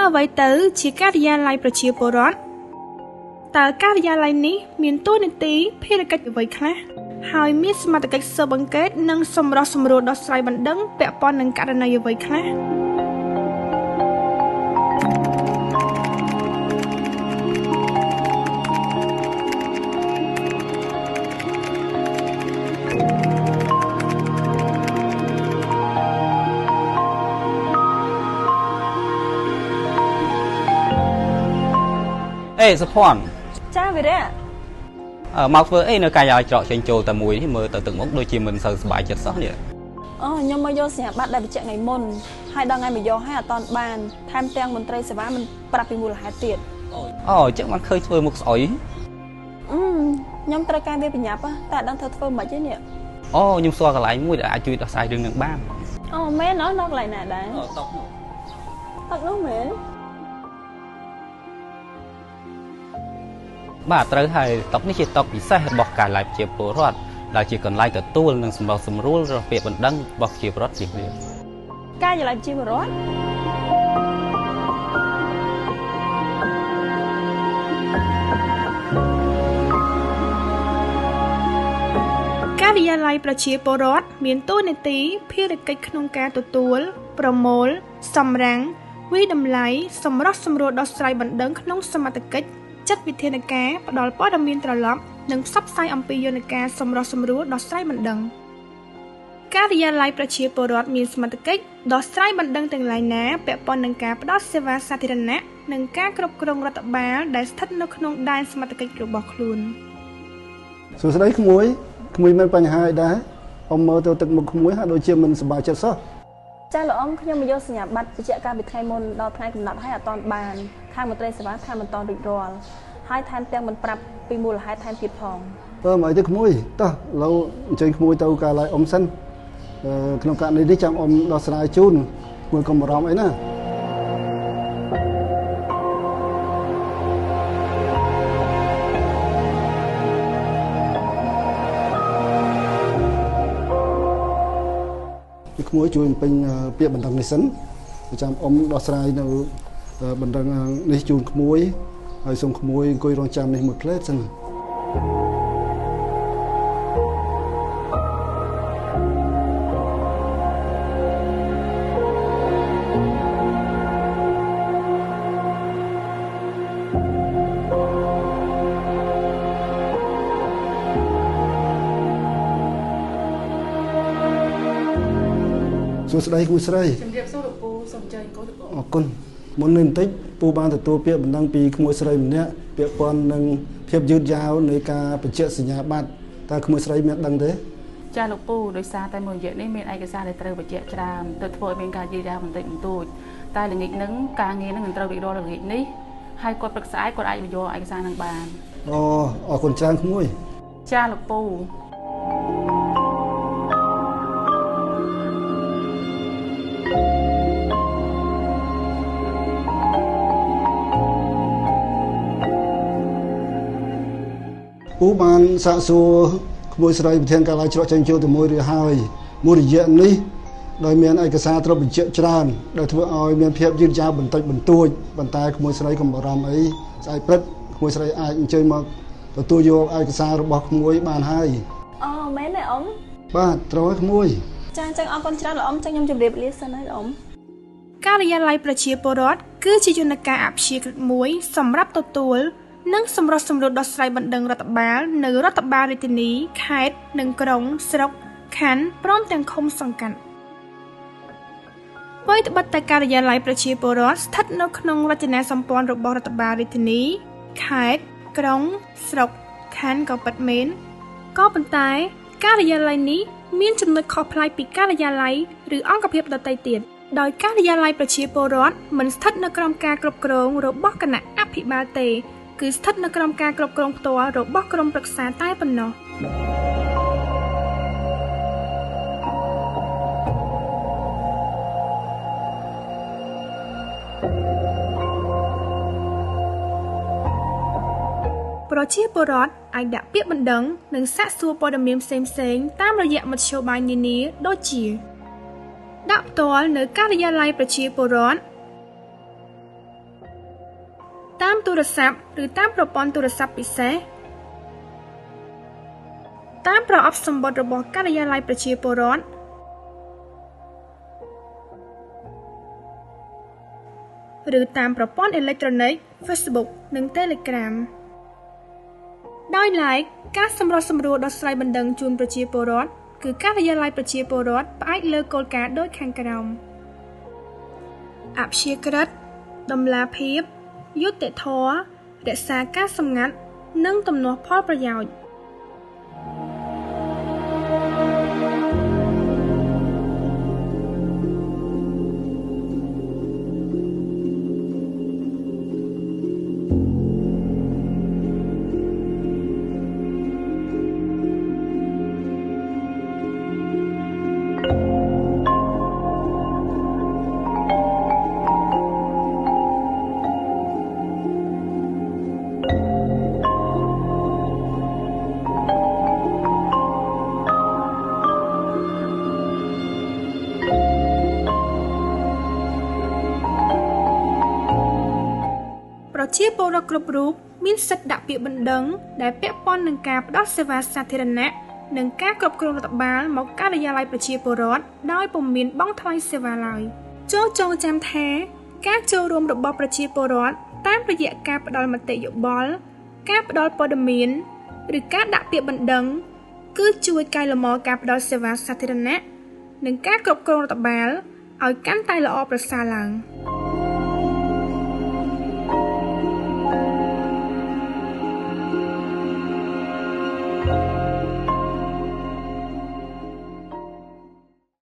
អ្វីទៅជាការិយាល័យប្រជាពលរដ្ឋតើការិយាល័យនេះមានតួនាទីភារកិច្ចអ្វីខ្លះហើយមានសមត្ថកិច្ចស៊ើបអង្កេតនិងសម្រុះសម្រួលដោះស្រាយបណ្ដឹងពាក់ព័ន្ធនឹងករណីអ្វីខ្លះសុភ័ណ្ឌចាវីរៈមកធ្វើអីនៅការិយាល័យច្រកចេញចូលតែមួយនេះមើលទៅទឹកមុខដូចជាមិនសូវសប្បាយចិត្តសោះនេះខ្ញុំមកយកសញ្ញាបត្រដែលបញ្ជាក់ថ្ងៃមុនហើយដល់ថ្ងៃមកយកហើយអត់តាន់បានថែមទាំងមន្ត្រីសេវាមិនប្រាប់ពីមូលហេតុទៀតចឹងមិនឃើញធ្វើមុខស្អុយខ្ញុំត្រូវការវាបញ្ញាប់តែអត់ដឹងធ្វើមិនទេនេះខ្ញុំស្គាល់កន្លែងមួយដែលអាចជួយដោះស្រាយរឿងនឹងបានមែននៅកន្លែងណាដែរតុកនោះមែនបាទត្រូវហើយតុកនេះជាតុកពិសេសរបស់ការិយាល័យប្រជាពលរដ្ឋដែលជាកន្លែងទទួលនិងសម្រុះសម្រួលរកពាក្យបណ្ដឹងរបស់ប្រជាពលរដ្ឋជាគ្នាការិយាល័យប្រជាពលរដ្ឋការិយាល័យប្រជាពលរដ្ឋមានតួនាទីភារកិច្ចក្នុងការទទួលប្រមូលសម្រាំងវិតម្លៃសម្រុះសម្រួលដោះស្រាយបណ្ដឹងក្នុងសមត្ថកិច្ចចាត់វិធានការផ្ដល់ព័ត៌មានត្រឡប់និងផ្សព្វផ្សាយអំពីយន្តការសម្រុះសម្រួលដោះស្រាយបណ្ដឹងការិយាល័យប្រជាពលរដ្ឋមានសមត្ថកិច្ចដោះស្រាយបណ្ដឹងទាំងឡាយណាពាក់ព័ន្ធនឹងការផ្ដល់សេវាសាធារណៈនិងការគ្រប់គ្រងរដ្ឋបាលដែលស្ថិតនៅក្នុងដែនសមត្ថកិច្ចរបស់ខ្លួនសួស្តីក្មួយមានបញ្ហាអីដែរមើលទៅទឹកមុខក្មួយហាក់ដូចជាមិនសប្បាយចិត្តសោះចាលោកខ្ញុំមកយកសញ្ញាបត្របញ្ជាក់ការពីថ្ងៃមុនដល់ថ្ងៃកំណត់ហើយអត់ទាន់បានខាងមន្ត្រីសេវាថាមិនទាន់រួចរាល់ហើយថែមទាំងមិនប្រាប់ពីមូលហេតុថែមទៀតផងមកអីទៅក្មួយតោះឥឡូវអញ្ជើញក្មួយទៅការិយាល័យសិនក្នុងករណីនេះចាំដោះស្រាយជូនគួរកុំបារម្ភអីណាក្មួយជួយពេញពាក្យបណ្ដឹងនេះសិនចាំដោះស្រាយនៅបណ្ដឹងនេះជូនក្មួយហើយសូមក្មួយអង្គុយរងចាំនេះមួយផ្លែតសិនសួស្តីគូស្រីជំរាបសួរលោកពូសូមអញ្ជើញកូនលោកពូអរគុណមុននេះបន្តិចពូបានទទួលពាក្យបណ្ដឹងពីក្មួយស្រីម្នាក់ពាក្យព័ន្ធនឹងភាពយឺតយ៉ាវនៃការបញ្ជាក់សញ្ញាបត្រតើក្មួយស្រីមានដឹងទេចាលោកពូដោយសារតែមួយរយៈនេះមានឯកសារដែលត្រូវបញ្ជាក់ច្រើនទៅធ្វើឲ្យមានការយឺតយ៉ាវបន្តិចបន្តួចតែល្ងាចហ្នឹងការងារហ្នឹងមិនត្រូវរៀបរយល្ងាចនេះហើយគាត់ព្រឹកស្អែកគាត់អាចបញ្យកឯកសារហ្នឹងបានអរគុណច្រើនក្មួយចាលោកពូពូបានសាកសួរក្មួយស្រីប្រធានការិយាល័យច្រកចេញចូលទៅមួយឬហើយមួយរយៈនេះដោយមានឯកសារត្រូវបញ្ជាក់ច្រើនដែលធ្វើឲ្យមានភាពយឺតយ៉ាវបន្តិចបន្តួចប៉ុន្តែក្មួយស្រីកុំបារម្ភអីស្អែកព្រឹកក្មួយស្រីអាចអញ្ជើញមកទទួលយកឯកសាររបស់ក្មួយបានហើយមែនទេបាទត្រូវហើយក្មួយចាអញ្ចឹងអរគុណច្រើនលោកចឹងខ្ញុំជម្រាបលាសិនហើយលោកការិយាល័យប្រជាពលរដ្ឋគឺជាយន្តការអព្យាក្រឹតមួយសម្រាប់ទទួលនិងសម្រុះសម្រួលដោះស្រាយបណ្ដឹងរដ្ឋបាលនៅរដ្ឋបាលរាជធានីខេត្តនិងក្រុងស្រុកខណ្ឌព្រមទាំងឃុំសង្កាត់អ្វីត្បិតតែការិយាល័យប្រជាពលរដ្ឋស្ថិតនៅក្នុងរចនាសម្ព័ន្ធរបស់រដ្ឋបាលរាជធានីខេត្តក្រុងស្រុកខណ្ឌក៏ពិតមែនក៏ប៉ុន្តែការិយាល័យនេះមានចំណុចខុសប្លែកពីការិយាល័យឬអង្គភាពដទៃទៀតដោយការិយាល័យប្រជាពលរដ្ឋមិនស្ថិតនៅក្រោមការគ្រប់គ្រងរបស់គណៈអភិបាលទេគឺស្ថិតនៅក្រោមការគ្រប់គ្រងផ្ទាល់របស់ក្រុមប្រឹក្សាតែប៉ុណ្ណោះប្រជាពលរដ្ឋអាចដាក់ពាក្យបណ្ដឹងនិងសាកសួរព័ត៌មានផ្សេងៗតាមរយៈមធ្យោបាយនានាដូចជាដាក់ផ្ទាល់នៅការិយាល័យប្រជាពលរដ្ឋ តាមទូរស័ព្ទឬតាមប្រព័ន្ធទូរស័ព្ទពិសេសតាមប្រអប់សម្បត្តិរបស់ការិយាល័យប្រជាពលរដ្ឋឬតាមប្រព័ន្ធអេឡិចត្រូនិក Facebook និង Telegram ដោយឡែកការសម្រុះសម្រួលដោះស្រាយបណ្ដឹងជូនប្រជាពលរដ្ឋគឺការិយាល័យប្រជាពលរដ្ឋផ្អែកលើគោលការណ៍ដូចខាងក្រោមអព្យាក្រឹតតម្លាភាពយុត្តិធម៌រក្សាការសម្ងាត់និងទំនាស់ផលប្រយោជន៍ប្រជាពលរដ្ឋគ្រប់រូបមានសិទ្ធិដាក់ពាក្យបណ្ដឹងដែលពាក់ព័ន្ធនឹងការផ្តល់សេវាសាធារណៈនិងការគ្រប់គ្រងរដ្ឋបាលមកការិយាល័យប្រជាពលរដ្ឋដោយពុំមានបង់ថ្លៃសេវាឡើយចូលចងចាំថាការចូលរួមរបស់ប្រជាពលរដ្ឋតាមរយៈការផ្តល់មតិយោបល់ការផ្តល់ព័ត៌មានឬការដាក់ពាក្យបណ្ដឹងគឺជួយកែលម្អការផ្តល់សេវាសាធារណៈនិងការគ្រប់គ្រងរដ្ឋបាលឲ្យកាន់តែល្អប្រសើរឡើង។